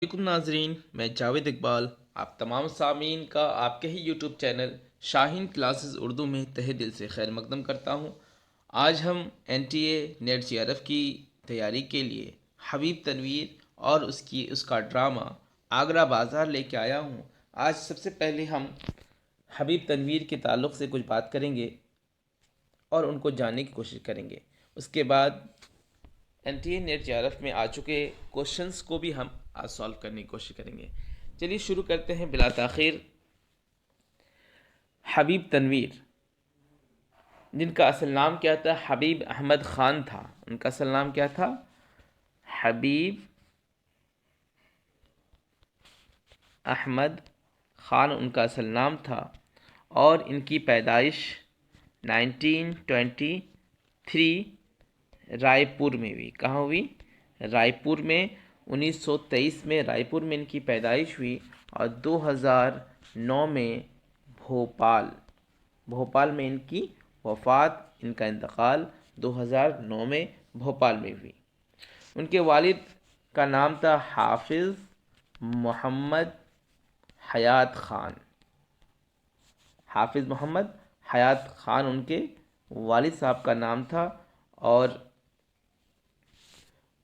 वालेकुम नाजरीन, मैं जावेद इकबाल आप तमाम सामीन का आपके ही YouTube channel Shaheen classes Urdu में तहे दिल से खैर मकदम करता हूँ। आज हम NTA नेट JRF की तैयारी के लिए हबीब तनवीर और उसका ड्रामा आगरा बाज़ार लेके आया हूँ। आज सबसे पहले हम हबीब तनवीर के ताल्लुक़ से कुछ बात करेंगे और उनको जानने की कोशिश करेंगे। उसके बाद NTA नेट JRF में आ चुके क्वेश्चंस को भी हम आज सॉल्व करने की कोशिश करेंगे। चलिए शुरू करते हैं बिला ताखिर। हबीब तनवीर, जिनका असल नाम क्या था, हबीब अहमद ख़ान था। उनका असल नाम क्या था? हबीब अहमद ख़ान उनका असल नाम था। और इनकी पैदाइश 1923 रायपुर में हुई। कहाँ हुई? रायपुर में। 1923 में रायपुर में इनकी पैदाइश हुई और 2009 में भोपाल भोपाल में इनकी वफ़ात, इनका इंतकाल 2009 में भोपाल में हुई। उनके वालिद का नाम था हाफिज़ मोहम्मद हयात ख़ान। हाफिज़ मोहम्मद हयात ख़ान उनके वालिद साहब का नाम था। और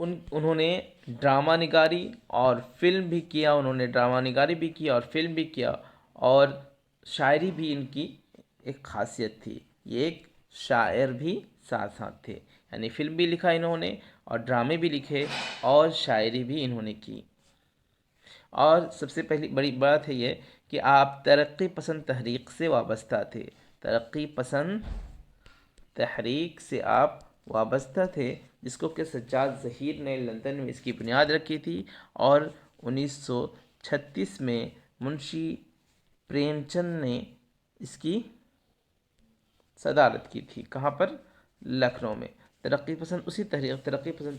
उन्होंने ड्रामा निगारी और फिल्म भी किया। उन्होंने ड्रामा निगारी भी किया और फिल्म भी किया। और शायरी भी इनकी एक खासियत थी। ये एक शायर भी साथ साथ थे, यानी फिल्म भी लिखा इन्होंने और ड्रामे भी लिखे और शायरी भी इन्होंने की। और सबसे पहली बड़ी बात है ये कि आप तरक्की पसंद तहरीक से वाबस्ता थे। तरक्की पसंद तहरीक से आप वाबस्ता थे, जिसको कि सज्जाद ज़हीर ने लंदन में इसकी बुनियाद रखी थी। और 1936 में मुंशी प्रेमचंद ने इसकी सदारत की थी। कहाँ पर? लखनऊ में। तरक्की पसंद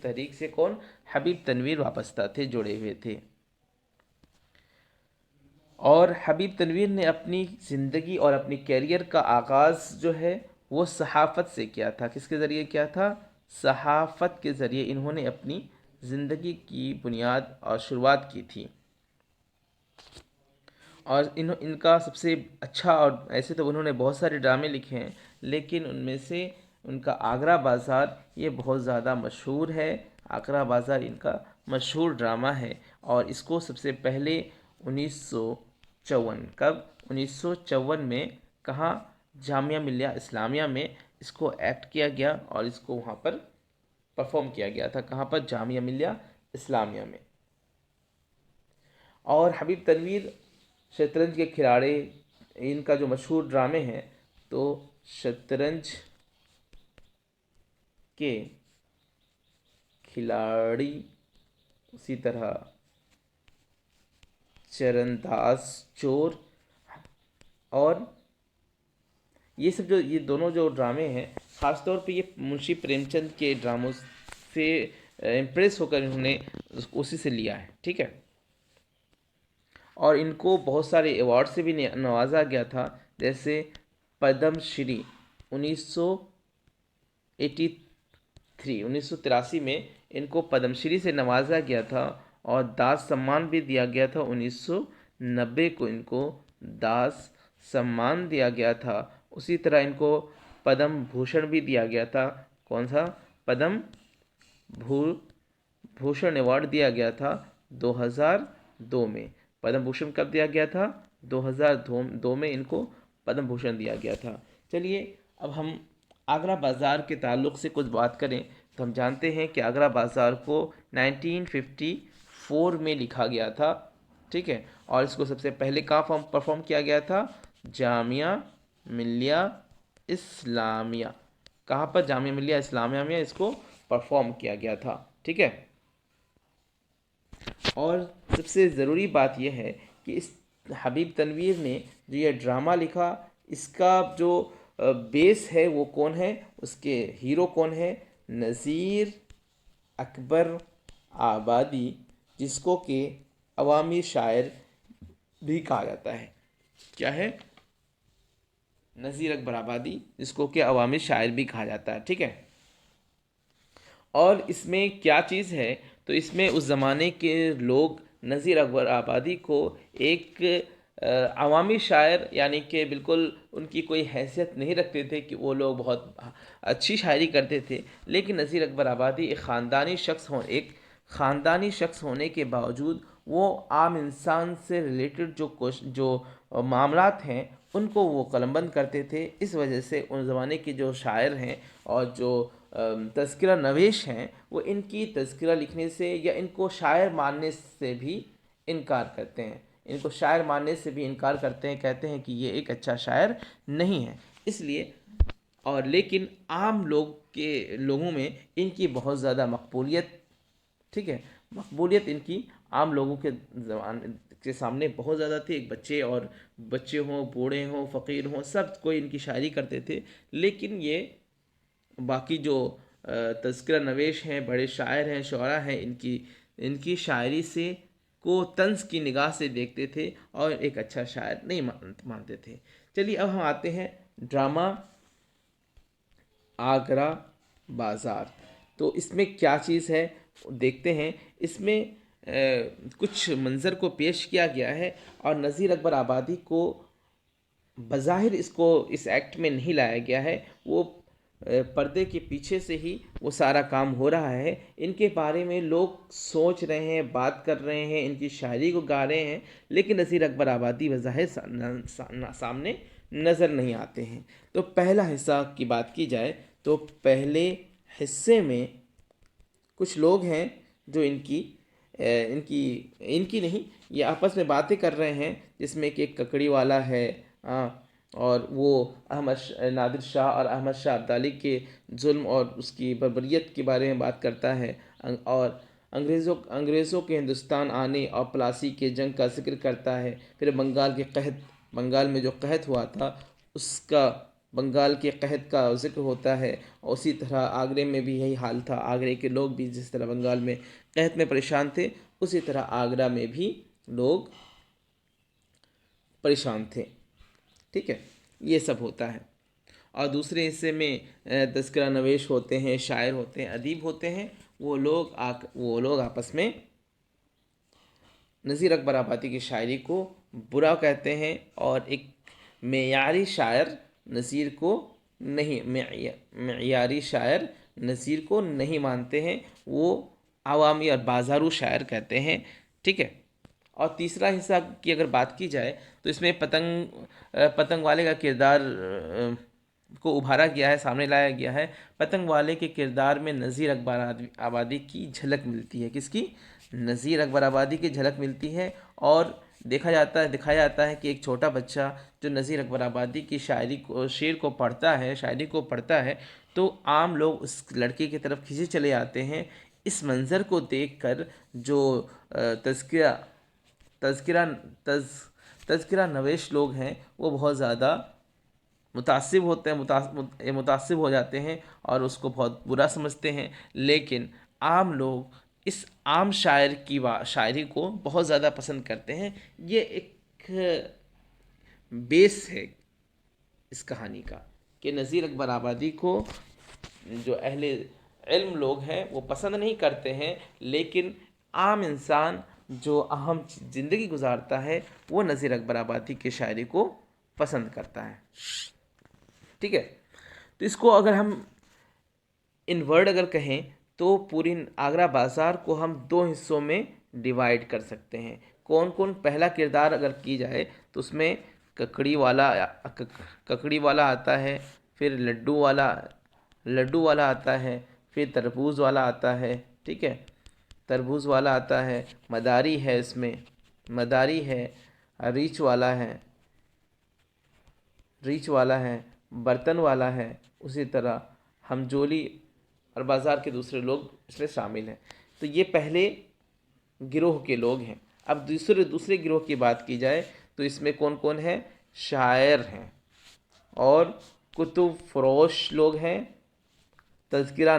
तहरीक से कौन? हबीब तनवीर वाबस्ता थे, जुड़े हुए थे। और हबीब तनवीर ने अपनी ज़िंदगी और अपनी कैरियर का आगाज़ जो है वो सहाफ़त से किया था। किसके ज़रिए किया था? सहाफ़त के ज़रिए इन्होंने अपनी ज़िंदगी की बुनियाद और शुरुआत की थी। और इनका सबसे अच्छा, और ऐसे तो उन्होंने बहुत सारे ड्रामे लिखे हैं, लेकिन उनमें से उनका आगरा बाज़ार ये बहुत ज़्यादा मशहूर है। आगरा बाज़ार इनका मशहूर ड्रामा है। और इसको सबसे पहले 1954, कब? 1954 में कहाँ? जामिया मिल्लिया इस्लामिया में इसको एक्ट किया गया और इसको वहाँ पर परफॉर्म किया गया था। कहाँ पर? जामिया मिल्लिया इस्लामिया में। और हबीब तनवीर शतरंज के खिलाड़ी। इनका जो मशहूर ड्रामे हैं, तो शतरंज के खिलाड़ी, उसी तरह चरणदास चोर, और ये दोनों जो ड्रामे हैं, ख़ासतौर पे ये मुंशी प्रेमचंद के ड्रामों से इम्प्रेस होकर इन्होंने उसी से लिया है। ठीक है। और इनको बहुत सारे अवार्ड से भी नवाजा गया था, जैसे पद्म श्री 1983 में इनको पद्मश्री से नवाजा गया था। और दास सम्मान भी दिया गया था। 1990 को इनको दास सम्मान दिया गया था। उसी तरह इनको पद्म भूषण भी दिया गया था। कौन सा? पद्म भूषण अवार्ड दिया गया था 2002 में। पद्म भूषण कब दिया गया था? 2002 में इनको पद्म भूषण दिया गया था। चलिए अब हम आगरा बाज़ार के ताल्लुक़ से कुछ बात करें तो हम जानते हैं कि आगरा बाज़ार को 1954 में लिखा गया था। ठीक है। और इसको सबसे पहले कहाँ परफॉर्म किया गया था? जामिया मिल्लिया इस्लामिया। कहाँ पर? जामिया मिल्लिया इस्लामिया में इसको परफॉर्म किया गया था। ठीक है। और सबसे ज़रूरी बात यह है कि इस हबीब तनवीर ने जो ये ड्रामा लिखा, इसका जो बेस है वो कौन है? उसके हीरो कौन है? नज़ीर अकबर आबादी, जिसको कि अवामी शायर भी कहा जाता है। क्या है? नज़ीर अकबर आबादी, जिसको कि अवामी शायर भी कहा जाता है। ठीक है। और इसमें क्या चीज़ है, तो इसमें उस ज़माने के लोग नज़ीर अकबर आबादी को एक अवामी शायर यानी कि बिल्कुल उनकी कोई हैसियत नहीं रखते थे कि वो लोग बहुत अच्छी शायरी करते थे, लेकिन नज़ीर अकबर आबादी एक ख़ानदानी शख्स होने के बावजूद वो आम इंसान से रिलेटेड जो मामलात हैं उनको वो कलमबंद करते थे। इस वजह से उन ज़माने के जो शायर हैं और जो तज़किरा नवेश हैं वो इनकी तज़किरा लिखने से या इनको शायर मानने से भी इनकार करते हैं, इनको शायर मानने से भी इनकार करते हैं, कहते हैं कि ये एक अच्छा शायर नहीं है। इसलिए और लेकिन आम लोगों में इनकी बहुत ज़्यादा मकबूलियत, ठीक है, मकबूलियत इनकी आम लोगों के सामने बहुत ज़्यादा थी। एक बच्चे हों, बूढ़े हों, फ़कीर हों, सब कोई इनकी शायरी करते थे। लेकिन ये बाकी जो तज़किरा नवेश हैं, बड़े शायर हैं, शुअरा हैं, इनकी शायरी से को तंज़ की निगाह से देखते थे और एक अच्छा शायर नहीं मानते थे। चलिए अब हम आते हैं ड्रामा आगरा बाज़ार। तो इसमें क्या चीज़ है देखते हैं। इसमें कुछ मंज़र को पेश किया गया है और नज़ीर अकबर आबादी को बज़ाहिर इस एक्ट में नहीं लाया गया है। वो पर्दे के पीछे से ही वो सारा काम हो रहा है। इनके बारे में लोग सोच रहे हैं, बात कर रहे हैं, इनकी शायरी को गा रहे हैं, लेकिन नज़ीर अकबर आबादी बज़ाहिर सामने नज़र नहीं आते हैं। तो पहला हिस्सा की बात की जाए तो पहले हिस्से में कुछ लोग हैं जो इनकी इनकी नहीं, ये आपस में बातें कर रहे हैं, जिसमें कि एक ककड़ी वाला है, और वो नादिर शाह और अहमद शाह अब्दाली के जुल्म और उसकी बर्बरियत के बारे में बात करता है, और अंग्रेज़ों के हिंदुस्तान आने और प्लासी के जंग का जिक्र करता है। फिर बंगाल में जो कहत हुआ था उसका, बंगाल के कहत का जिक्र होता है। और उसी तरह आगरे में भी यही हाल था, आगरे के लोग भी जिस तरह बंगाल में कहत में परेशान थे, उसी तरह आगरा में भी लोग परेशान थे। ठीक है, ये सब होता है। और दूसरे हिस्से में तज़किरा नवेश होते हैं, शायर होते हैं, अदीब होते हैं। वो लोग आपस में नज़ीर अकबर आबादी की शायरी को बुरा कहते हैं और एक मेयारी शायर नज़ीर को मेयारी शायर नज़ीर को नहीं मानते हैं। वो आवामी और बाजारू शायर कहते हैं। ठीक है। और तीसरा हिस्सा की अगर बात की जाए तो इसमें पतंग वाले का किरदार को उभारा गया है, सामने लाया गया है। पतंग वाले के किरदार में नज़ीर अकबर आबादी की झलक मिलती है। किसकी? नज़ीर अकबर आबादी की झलक मिलती है। और दिखाया जाता है कि एक छोटा बच्चा जो नज़ीर अकबर आबादी की शायरी को पढ़ता है तो आम लोग उस लड़के की तरफ खींचे चले आते हैं। इस मंज़र को देखकर जो तज़किरा तज़किरा तज़ तज़किरा नवेश लोग हैं वो बहुत ज़्यादा मुतासिब हो जाते हैं और उसको बहुत बुरा समझते हैं। लेकिन आम लोग इस आम शायरी को बहुत ज़्यादा पसंद करते हैं। ये एक बेस है इस कहानी का कि नज़ीर अकबर आबादी को जो अहले इल्म लोग हैं वो पसंद नहीं करते हैं, लेकिन आम इंसान जो अहम ज़िंदगी गुजारता है वो नज़ीर अकबर आबादी की शायरी को पसंद करता है। ठीक है। तो इसको अगर हम इन वर्ड अगर कहें तो पूरी आगरा बाज़ार को हम दो हिस्सों में डिवाइड कर सकते हैं। कौन कौन? पहला किरदार अगर की जाए तो उसमें ककड़ी वाला आता है, फिर लड्डू वाला आता है, फिर तरबूज वाला आता है। ठीक है, तरबूज वाला आता है, मदारी है, इसमें मदारी है, रीच वाला है, बर्तन वाला है। उसी तरह हमजोली और बाज़ार के दूसरे लोग इसमें शामिल हैं। तो ये पहले गिरोह के लोग हैं। अब दूसरे गिरोह की बात की जाए तो इसमें कौन कौन है? शायर हैं और कुतुब फरोश लोग हैं, तज़किरा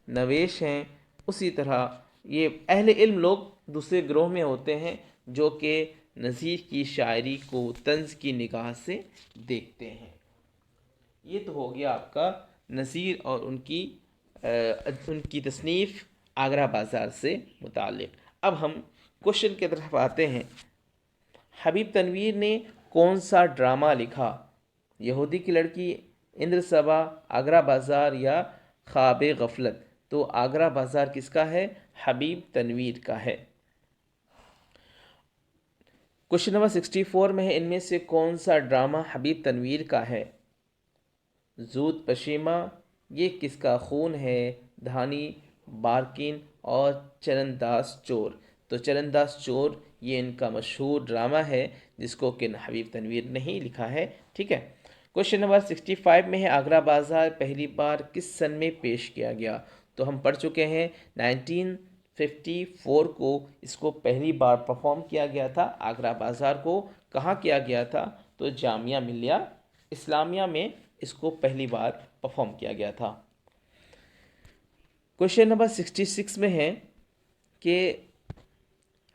नवेश हैं। उसी तरह ये अहले इल्म लोग दूसरे गिरोह में होते हैं जो कि नज़ीर की शायरी को तंज़ की निगाह से देखते हैं। ये तो हो गया आपका नज़ीर और उनकी तसनीफ़ आगरा बाज़ार से मुताल्लिक़। अब हम क्वेश्चन की तरफ आते हैं। हबीब तनवीर ने कौन सा ड्रामा लिखा? यहूदी की लड़की, इंद्रसभा, आगरा बाज़ार या ख्वाब गफलत? तो आगरा बाज़ार किसका है? हबीब तनवीर का है। क्वेश्चन नंबर 64 में है, इनमें से कौन सा ड्रामा हबीब तनवीर का है? जूद पशीमा, ये किसका खून है, धानी, बारकिन और चरणदास चोर? तो चरणदास चोर ये इनका मशहूर ड्रामा है जिसको कि हबीब तनवीर ने ही लिखा है। ठीक है। क्वेश्चन नंबर 65 में है, आगरा बाज़ार पहली बार किस सन में पेश किया गया? तो हम पढ़ चुके हैं 1954 को इसको पहली बार परफॉर्म किया गया था। आगरा बाज़ार को कहाँ किया गया था? तो जामिया मिलिया इस्लामिया में इसको पहली बार परफॉर्म किया गया था। क्वेश्चन नंबर 66 में है कि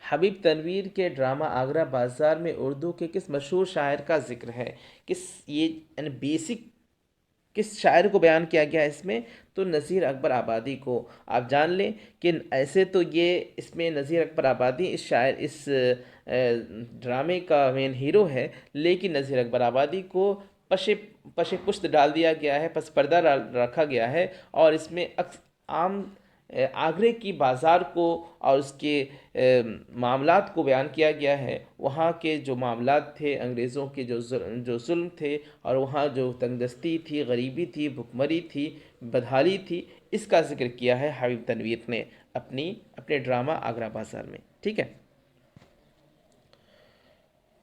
हबीब तनवीर के ड्रामा आगरा बाज़ार में उर्दू के किस मशहूर शायर का जिक्र है? किस ये यानी बेसिक किस शायर को बयान किया गया है इसमें? तो नज़ीर अकबर आबादी को। आप जान लें कि ऐसे तो ये इसमें नज़ीर अकबर आबादी इस ड्रामे का मेन हीरो है, लेकिन नज़ीर अकबर आबादी को पशे पशे पुश्त डाल दिया गया है, पस पर्दा रखा गया है और इसमें आम आगरे की बाज़ार को और उसके मामलात को बयान किया गया है। वहाँ के जो मामलात थे, अंग्रेज़ों के जो जुल्म थे और वहाँ जो तंगदस्ती थी, गरीबी थी, भुखमरी थी, बदहाली थी, इसका जिक्र किया है हबीब तनवीर ने अपने ड्रामा आगरा बाज़ार में। ठीक है।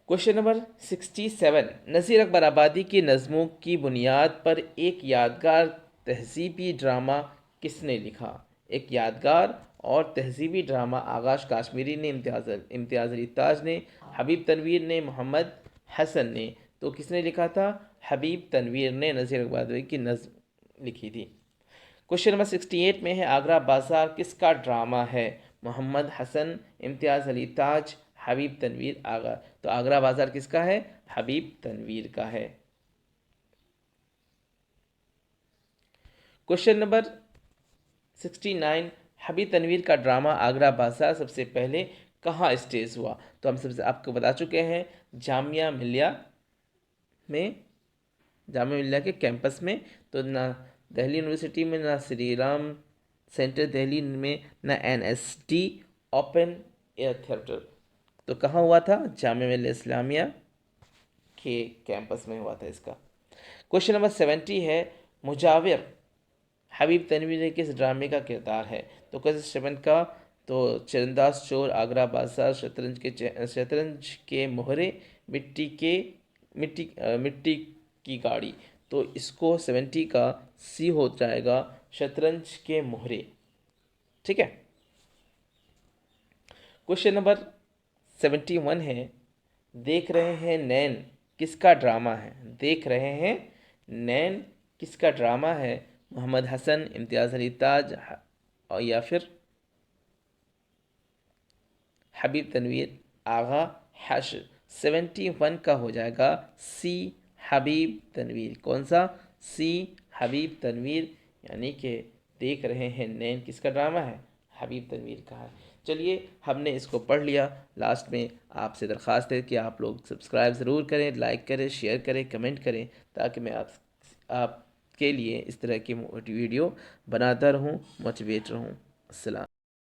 क्वेश्चन नंबर 67, नज़ीर अकबर आबादी की नज़मों की बुनियाद पर एक यादगार तहज़ीबी ड्रामा किसने लिखा? एक यादगार और तहज़ीबी ड्रामा आगाश काश्मीरी ने, इम्तियाज़ अली ताज ने, हबीब तनवीर ने, मोहम्मद हसन ने। तो किसने लिखा था? हबीब तनवीर ने नज़ीर अकबर आबादी की नज़म लिखी थी। क्वेश्चन नंबर 68 में है, आगरा बाज़ार किसका ड्रामा है? मोहम्मद हसन, इम्तियाज़ अली ताज, हबीब तनवीर आगा। तो आगरा बाज़ार किसका है? हबीब तनवीर का है। क्वेश्चन नंबर 69, हबीब तनवीर का ड्रामा आगरा बाज़ार सबसे पहले कहाँ स्टेज हुआ? तो हम सबसे आपको बता चुके हैं जामिया मिलिया के कैंपस में। तो ना दिल्ली यूनिवर्सिटी में, ना श्री राम सेंटर दिल्ली में, ना NSD ओपन एयर थिएटर। तो कहाँ हुआ था? जामिया मिलिया इस्लामिया के कैंपस में हुआ था इसका। क्वेश्चन नंबर 70 है, मुजाविर हबीब तनवीर ने किस ड्रामे का किरदार है? तो क्वेश्चन 7 का, तो चरणदास चोर, आगरा बाज़ार, शतरंज के मोहरे, मिट्टी की गाड़ी। तो इसको 70 का सी हो जाएगा, शतरंज के मोहरे। ठीक है। क्वेश्चन नंबर 71 है, देख रहे हैं नैन किसका ड्रामा है? देख रहे हैं नैन किसका ड्रामा है? मोहम्मद हसन, इम्तियाज़ अली ताज और या फिर हबीब तनवीर आगा हाशिर। 71 का हो जाएगा सी, हबीब तनवीर। कौन सा? सी, हबीब तनवीर। यानी कि देख रहे हैं नैन किसका ड्रामा है? हबीब तनवीर का है। चलिए, हमने इसको पढ़ लिया। लास्ट में आपसे दरख्वास्त है कि आप लोग सब्सक्राइब ज़रूर करें, लाइक करें, शेयर करें, कमेंट करें, ताकि मैं आपके लिए इस तरह की वीडियो बनाता रहूं, मोटिवेट रहूं। अस्सलाम।